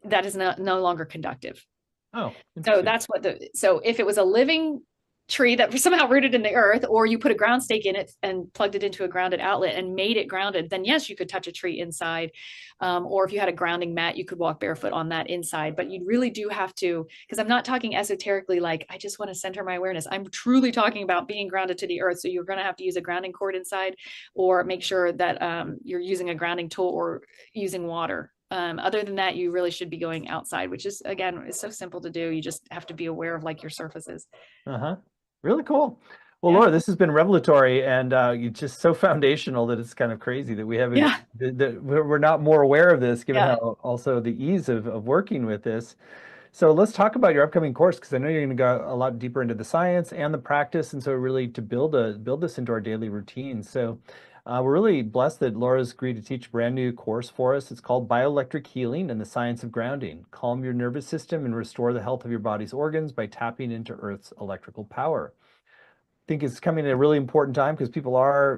that is no longer conductive. Oh, so that's so if it was a living tree that was somehow rooted in the earth, or you put a ground stake in it and plugged it into a grounded outlet and made it grounded, then yes, you could touch a tree inside. Or if you had a grounding mat, you could walk barefoot on that inside. But you really do have to, because I'm not talking esoterically, like I just want to center my awareness. I'm truly talking about being grounded to the earth. So you're going to have to use a grounding cord inside, or make sure that you're using a grounding tool or using water. Other than that, you really should be going outside, which is, again, it's so simple to do. You just have to be aware of like your surfaces. Really cool. Well, Laura, this has been revelatory, and it's just so foundational that it's kind of crazy that we haven't, that we're not more aware of this, given how also the ease of working with this. So let's talk about your upcoming course, because I know you're going to go a lot deeper into the science and the practice, and so really to build this into our daily routine. So we're really blessed that Laura's agreed to teach a brand new course for us. It's called Bioelectric Healing and the Science of Grounding. Calm your nervous system and restore the health of your body's organs by tapping into Earth's electrical power. I think it's coming at a really important time, because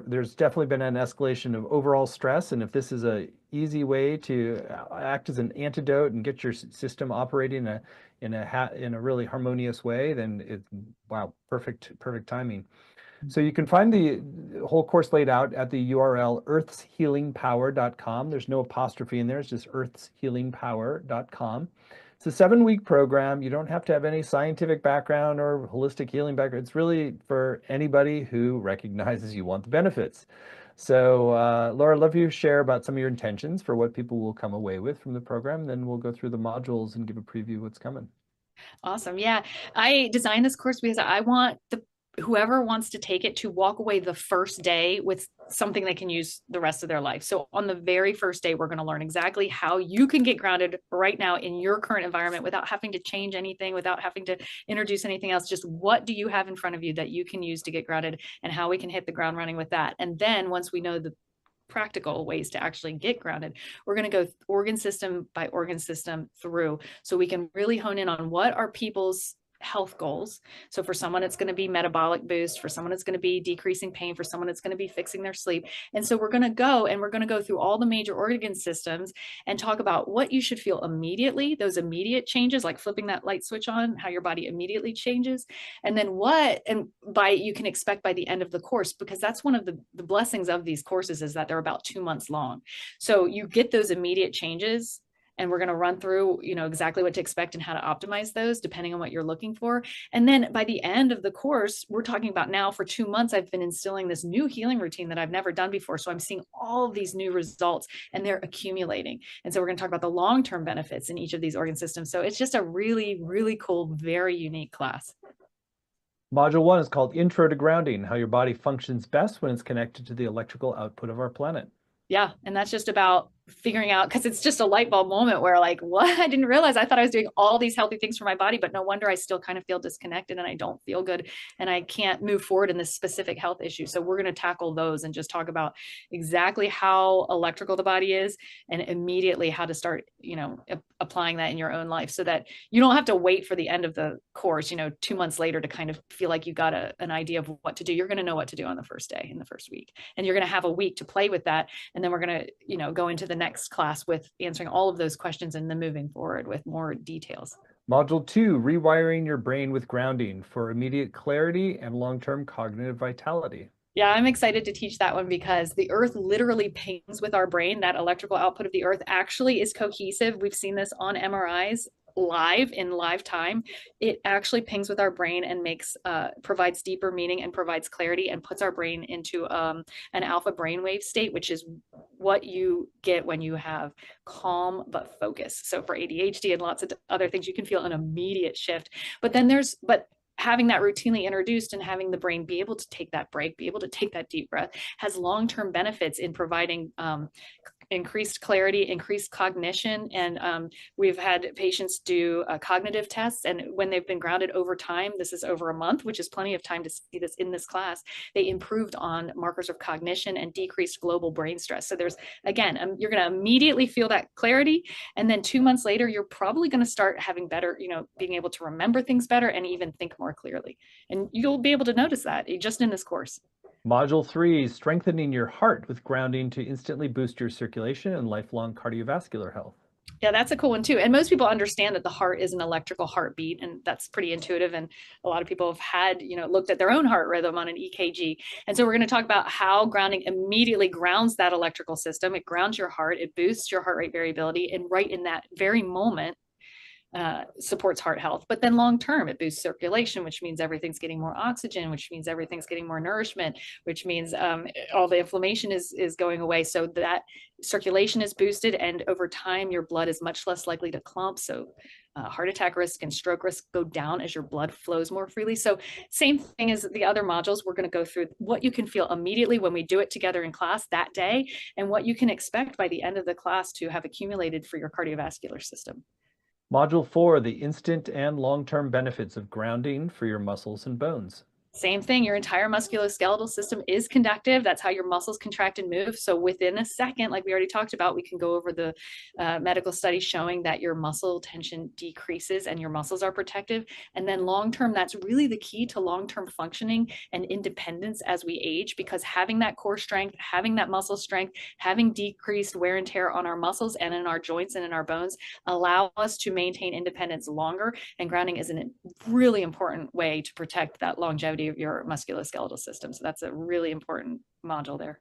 there's definitely been an escalation of overall stress. And if this is an easy way to act as an antidote and get your system operating in a really harmonious way, then perfect timing. So you can find the whole course laid out at the URL earthshealingpower.com. There's no apostrophe in there. It's just earthshealingpower.com. It's a 7-week program. You don't have to have any scientific background or holistic healing background. It's really for anybody who recognizes you want the benefits. So, Laura, I'd love you to share about some of your intentions for what people will come away with from the program. Then we'll go through the modules and give a preview of what's coming. Awesome. Yeah. I designed this course because I want whoever wants to take it to walk away the first day with something they can use the rest of their life. So on the very first day, we're going to learn exactly how you can get grounded right now in your current environment without having to change anything, without having to introduce anything else. Just what do you have in front of you that you can use to get grounded, and how we can hit the ground running with that. And then once we know the practical ways to actually get grounded, we're going to go organ system by organ system through, so we can really hone in on what are people's health goals. So for someone, it's going to be metabolic boost. For someone, it's going to be decreasing pain. For someone, it's going to be fixing their sleep. And so we're going to go through all the major organ systems and talk about what you should feel immediately, those immediate changes, like flipping that light switch on, how your body immediately changes. And then you can expect by the end of the course, because that's one of the blessings of these courses, is that they're about 2 months long. So you get those immediate changes, and we're going to run through, exactly what to expect and how to optimize those depending on what you're looking for. And then by the end of the course, we're talking about, now for 2 months, I've been instilling this new healing routine that I've never done before. So I'm seeing all of these new results, and they're accumulating. And so we're going to talk about the long-term benefits in each of these organ systems. So it's just a really, really cool, very unique class. Module 1 is called Intro to Grounding, how your body functions best when it's connected to the electrical output of our planet. Yeah. And that's just about figuring out, because it's just a light bulb moment where, like, what? I didn't realize, I thought I was doing all these healthy things for my body, but no wonder I still kind of feel disconnected, and I don't feel good, and I can't move forward in this specific health issue. So we're going to tackle those and just talk about exactly how electrical the body is, and immediately how to start, applying that in your own life, so that you don't have to wait for the end of the course, 2 months later, to kind of feel like you got an idea of what to do. You're going to know what to do on the first day, in the first week, and you're going to have a week to play with that. And then we're going to, go into the next class with answering all of those questions, and then moving forward with more details. Module 2, Rewiring Your Brain with Grounding for immediate clarity and long-term cognitive vitality. Yeah, I'm excited to teach that one, because the earth literally pings with our brain. That electrical output of the earth actually is cohesive. We've seen this on MRIs in live time. It actually pings with our brain and provides deeper meaning and provides clarity, and puts our brain into an alpha brainwave state, which is what you get when you have calm but focus. So for ADHD and lots of other things, you can feel an immediate shift. But having that routinely introduced, and having the brain be able to take that break, be able to take that deep breath, has long-term benefits in providing increased clarity, increased cognition. And we've had patients do cognitive tests, and when they've been grounded over time, this is over a month, which is plenty of time to see this in this class, they improved on markers of cognition and decreased global brain stress. So there's, again, you're going to immediately feel that clarity, and then 2 months later, you're probably going to start having better, being able to remember things better, and even think more clearly. And you'll be able to notice that just in this course. Module 3, Strengthening Your Heart with Grounding to instantly boost your circulation and lifelong cardiovascular health. Yeah, that's a cool one too. And most people understand that the heart is an electrical heartbeat, and that's pretty intuitive. And a lot of people have had, looked at their own heart rhythm on an EKG. And so we're going to talk about how grounding immediately grounds that electrical system. It grounds your heart, it boosts your heart rate variability, and right in that very moment, supports heart health. But then long term, it boosts circulation, which means everything's getting more oxygen, which means everything's getting more nourishment, which means all the inflammation is going away. So that circulation is boosted, and over time, your blood is much less likely to clump. So heart attack risk and stroke risk go down as your blood flows more freely. So same thing as the other modules, we're going to go through what you can feel immediately when we do it together in class that day, and what you can expect by the end of the class to have accumulated for your cardiovascular system. Module 4, the instant and long-term benefits of grounding for your muscles and bones. Same thing, your entire musculoskeletal system is conductive. That's how your muscles contract and move. So within a second, like we already talked about, we can go over the medical studies showing that your muscle tension decreases and your muscles are protective. And then long-term, that's really the key to long-term functioning and independence as we age, because having that core strength, having that muscle strength, having decreased wear and tear on our muscles and in our joints and in our bones allow us to maintain independence longer. And grounding is a really important way to protect that longevity of your musculoskeletal system. So that's a really important module there.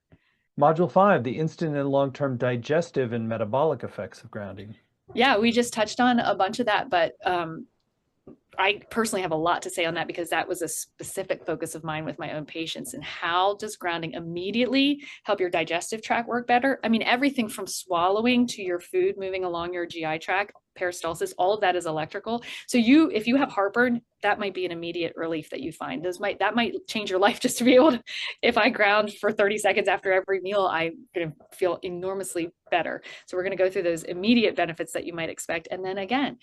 Module 5, the instant and long-term digestive and metabolic effects of grounding. Yeah, we just touched on a bunch of that, but I personally have a lot to say on that because that was a specific focus of mine with my own patients. And how does grounding immediately help your digestive tract work better? I mean, everything from swallowing to your food moving along your GI tract, peristalsis, all of that is electrical. So if you have heartburn, that might be an immediate relief that you find. That might change your life just to be able to, if I ground for 30 seconds after every meal, I'm going to feel enormously better. So we're going to go through those immediate benefits that you might expect. And then again,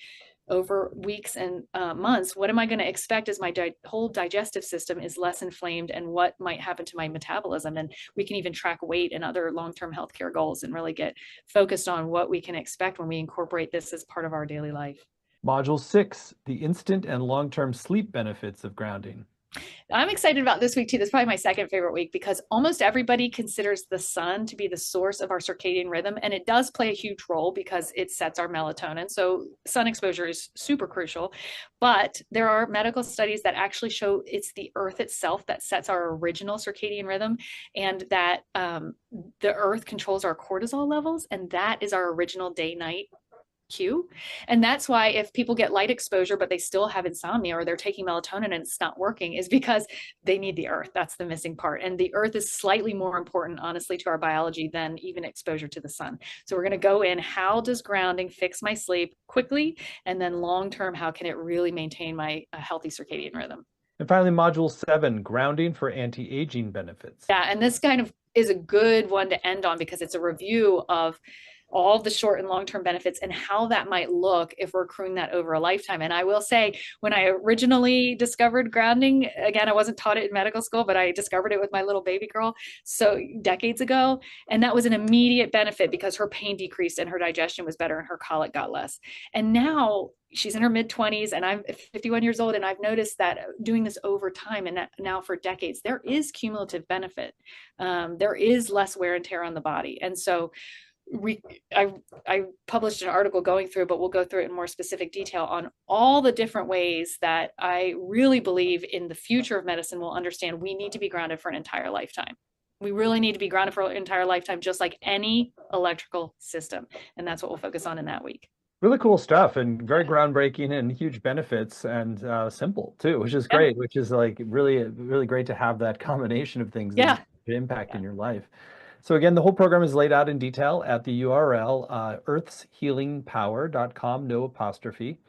over weeks and months, what am I going to expect as my whole digestive system is less inflamed, and what might happen to my metabolism? And we can even track weight and other long-term healthcare goals and really get focused on what we can expect when we incorporate this as part of our daily life. Module 6, the instant and long-term sleep benefits of grounding. I'm excited about this week too. This is probably my second favorite week because almost everybody considers the sun to be the source of our circadian rhythm. And it does play a huge role because it sets our melatonin. So sun exposure is super crucial. But there are medical studies that actually show it's the earth itself that sets our original circadian rhythm, and that the earth controls our cortisol levels. And that is our original day-night cue. And that's why if people get light exposure, but they still have insomnia, or they're taking melatonin and it's not working, is because they need the earth. That's the missing part. And the earth is slightly more important, honestly, to our biology than even exposure to the sun. So we're going to go in, how does grounding fix my sleep quickly? And then long-term, how can it really maintain my healthy circadian rhythm? And finally, module 7, grounding for anti-aging benefits. Yeah, and this kind of is a good one to end on because it's a review of all the short and long-term benefits and how that might look if we're accruing that over a lifetime. And I will say, when I originally discovered grounding, again, I wasn't taught it in medical school, but I discovered it with my little baby girl so decades ago. And that was an immediate benefit because her pain decreased and her digestion was better and her colic got less. And now she's in her mid-20s and I'm 51 years old, and I've noticed that doing this over time and now for decades, there is cumulative benefit. There is less wear and tear on the body. And so I published an article going through, but we'll go through it in more specific detail on all the different ways that I really believe in the future of medicine will understand we need to be grounded for an entire lifetime. We really need to be grounded for an entire lifetime, just like any electrical system. And that's what we'll focus on in that week. Really cool stuff and very groundbreaking and huge benefits, and simple too, which is great, which is like really, really great to have that combination of things that impact in your life. So again, the whole program is laid out in detail at the URL, earthshealingpower.com, no apostrophe.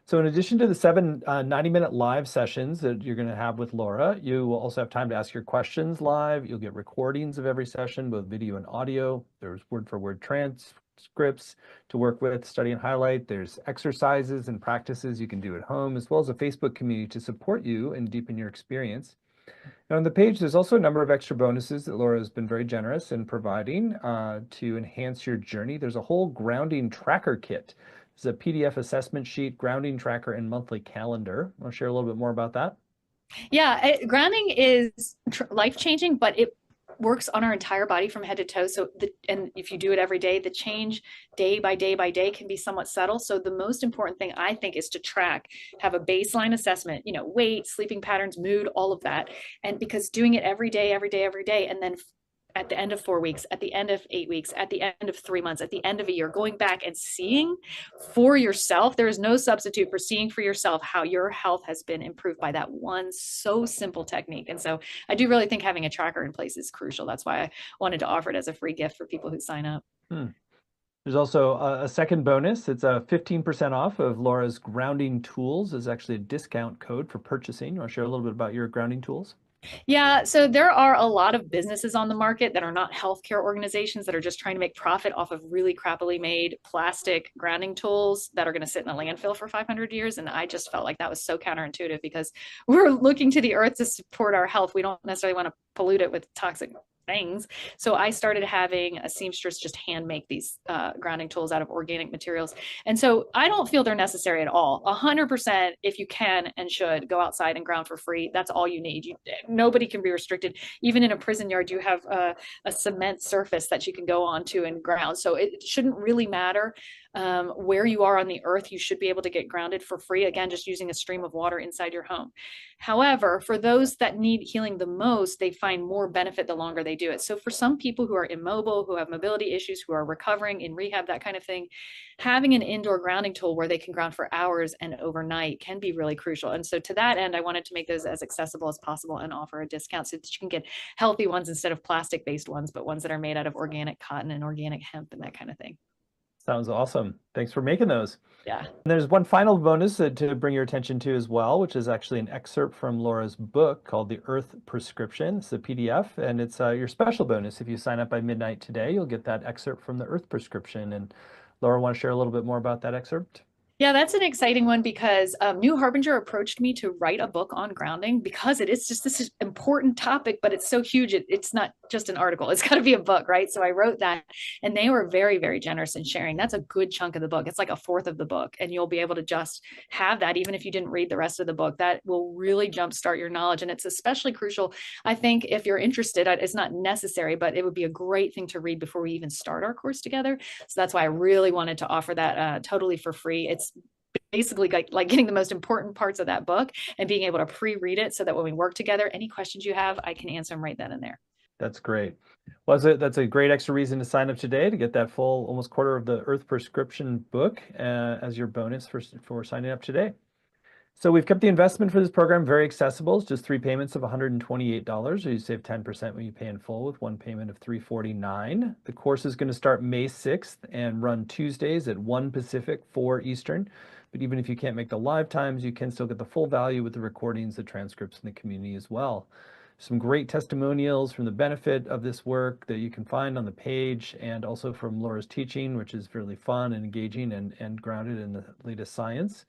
So in addition to the 7 90-minute live sessions that you're going to have with Laura, you will also have time to ask your questions live. You'll get recordings of every session, both video and audio. There's word-for-word transcripts to work with, study and highlight. There's exercises and practices you can do at home, as well as a Facebook community to support you and deepen your experience. Now on the page, there's also a number of extra bonuses that Laura has been very generous in providing to enhance your journey. There's a whole grounding tracker kit. There's a PDF assessment sheet, grounding tracker, and monthly calendar. Want to share a little bit more about that? Yeah, grounding is life-changing, but it works on our entire body from head to toe. So and if you do it every day, the change day by day by day can be somewhat subtle. So the most important thing I think is to track, have a baseline assessment, weight, sleeping patterns, mood, all of that. And because doing it every day, and then at the end of 4 weeks, at the end of 8 weeks, at the end of 3 months, at the end of a year, going back and seeing for yourself, there is no substitute for seeing for yourself how your health has been improved by that one so simple technique. And so I do really think having a tracker in place is crucial. That's why I wanted to offer it as a free gift for people who sign up. There's also a second bonus. It's a 15% off of Laura's grounding tools. Is actually a discount code for purchasing. You want to share a little bit about your grounding tools? Yeah, so there are a lot of businesses on the market that are not healthcare organizations that are just trying to make profit off of really crappily made plastic grounding tools that are going to sit in a landfill for 500 years. And I just felt like that was so counterintuitive because we're looking to the earth to support our health. We don't necessarily want to pollute it with toxic things. So I started having a seamstress just hand make these grounding tools out of organic materials. And so I don't feel they're necessary at all. 100%, if you can and should, go outside and ground for free. That's all you need. Nobody can be restricted. Even in a prison yard, you have a cement surface that you can go onto and ground. So it shouldn't really matter. where you are on the earth, you should be able to get grounded for free. Again, just using a stream of water inside your home. However, for those that need healing the most, they find more benefit the longer they do it. So for some people who are immobile, who have mobility issues, who are recovering in rehab, that kind of thing, having an indoor grounding tool where they can ground for hours and overnight can be really crucial. And so to that end, I wanted to make those as accessible as possible and offer a discount so that you can get healthy ones instead of plastic-based ones, but ones that are made out of organic cotton and organic hemp and that kind of thing. Sounds awesome. Thanks for making those. Yeah. And there's one final bonus to bring your attention to as well, which is actually an excerpt from Laura's book called The Earth Prescription. It's a PDF, and it's your special bonus. If you sign up by midnight today, you'll get that excerpt from The Earth Prescription. And Laura, want to share a little bit more about that excerpt? Yeah, that's an exciting one because New Harbinger approached me to write a book on grounding because it is just this important topic, but it's so huge. It's not just an article. It's got to be a book, right? So I wrote that, and they were very, very generous in sharing. That's a good chunk of the book. It's like a fourth of the book, and you'll be able to just have that even if you didn't read the rest of the book. That will really jumpstart your knowledge, and it's especially crucial, I think, if you're interested. It's not necessary, but it would be a great thing to read before we even start our course together. So that's why I really wanted to offer that totally for free. It's basically like getting the most important parts of that book and being able to pre-read it so that when we work together, any questions you have, I can answer them right then and there. That's great. Well, that's a great extra reason to sign up today to get that full, almost quarter of the Earth Prescription book as your bonus for signing up today. So we've kept the investment for this program very accessible. It's just 3 payments of $128, or you save 10% when you pay in full with one payment of $349. The course is going to start May 6th and run Tuesdays at 1 Pacific, 4 Eastern. But even if you can't make the live times, you can still get the full value with the recordings, the transcripts, and the community as well. Some great testimonials from the benefit of this work that you can find on the page, and also from Laura's teaching, which is really fun and engaging and grounded in the latest science.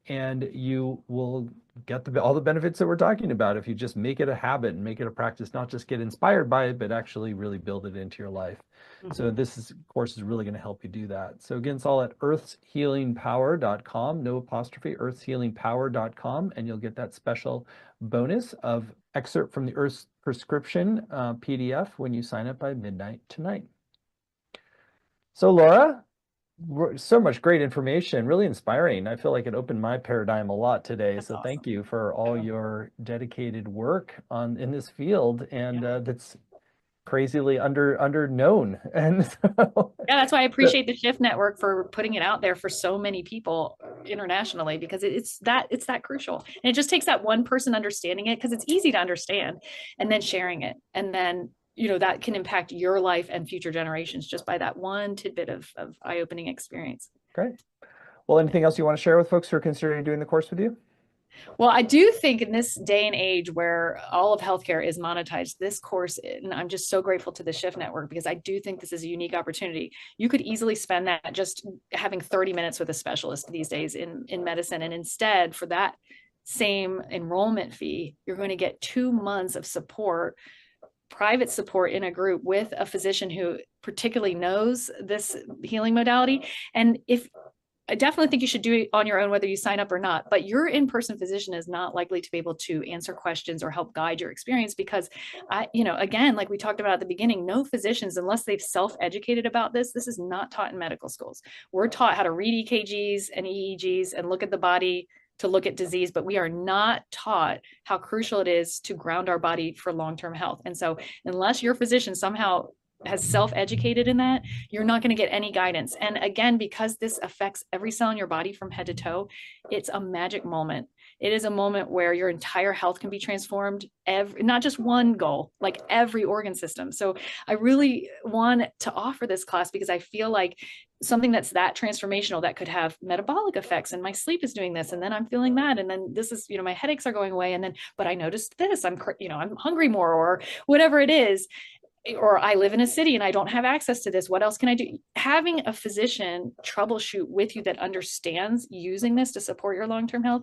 And you will get all the benefits that we're talking about if you just make it a habit and make it a practice, not just get inspired by it, but actually really build it into your life. Mm-hmm. So this course is really going to help you do that. So again, it's all at earthshealingpower.com, no apostrophe, earthshealingpower.com, and you'll get that special bonus of excerpt from the Earth Prescription PDF when you sign up by midnight tonight. So Laura, so much great information, really inspiring. I feel like it opened my paradigm a lot today. That's so awesome. Thank you for all your dedicated work in this field, and that's crazily under known. And so, yeah, that's why I appreciate the Shift Network for putting it out there for so many people internationally, because it's that crucial. And it just takes that one person understanding it, because it's easy to understand, and then sharing it, and then that can impact your life and future generations just by that one tidbit of eye-opening experience. Great. Well, anything else you want to share with folks who are considering doing the course with you? Well, I do think in this day and age where all of healthcare is monetized, this course, and I'm just so grateful to the Shift Network, because I do think this is a unique opportunity. You could easily spend that just having 30 minutes with a specialist these days in medicine. And instead, for that same enrollment fee, you're going to get 2 months of support, private support in a group with a physician who particularly knows this healing modality. And I definitely think you should do it on your own, whether you sign up or not, but your in-person physician is not likely to be able to answer questions or help guide your experience, because again, like we talked about at the beginning, no physicians, unless they've self-educated about this is not taught in medical schools. We're taught how to read EKGs and EEGs and look at the body to look at disease, but we are not taught how crucial it is to ground our body for long-term health. And so unless your physician somehow has self-educated in that, you're not going to get any guidance. And again, because this affects every cell in your body from head to toe, it's a magic moment. It is a moment where your entire health can be transformed, not just one goal, like every organ system. So I really want to offer this class because I feel like something that's that transformational that could have metabolic effects, and my sleep is doing this, and then I'm feeling that, and then this is, my headaches are going away, and then, but I noticed this, I'm hungry more, or whatever it is. Or I live in a city and I don't have access to this. What else can I do? Having a physician troubleshoot with you that understands using this to support your long-term health,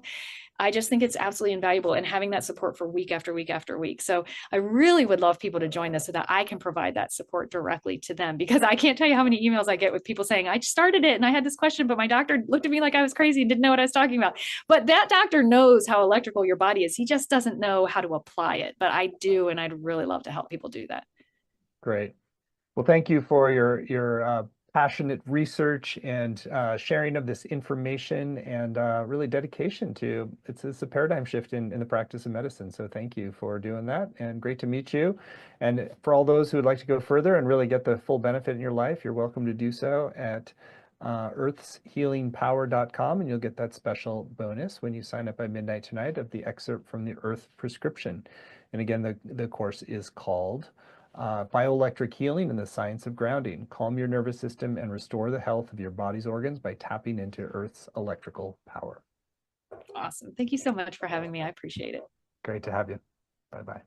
I just think it's absolutely invaluable, and having that support for week after week after week. So I really would love people to join this so that I can provide that support directly to them, because I can't tell you how many emails I get with people saying, I started it and I had this question, but my doctor looked at me like I was crazy and didn't know what I was talking about. But that doctor knows how electrical your body is. He just doesn't know how to apply it. But I do, and I'd really love to help people do that. Great. Well, thank you for your passionate research and sharing of this information, and really dedication to it's a paradigm shift in the practice of medicine. So thank you for doing that, and great to meet you. And for all those who would like to go further and really get the full benefit in your life, you're welcome to do so at earthshealingpower.com, and you'll get that special bonus when you sign up by midnight tonight of the excerpt from the Earth Prescription. And again, the course is called Bioelectric Healing and the Science of Grounding. Calm your nervous system and restore the health of your body's organs by tapping into Earth's electrical power. Awesome. Thank you so much for having me. I appreciate it. Great to have you. Bye-bye.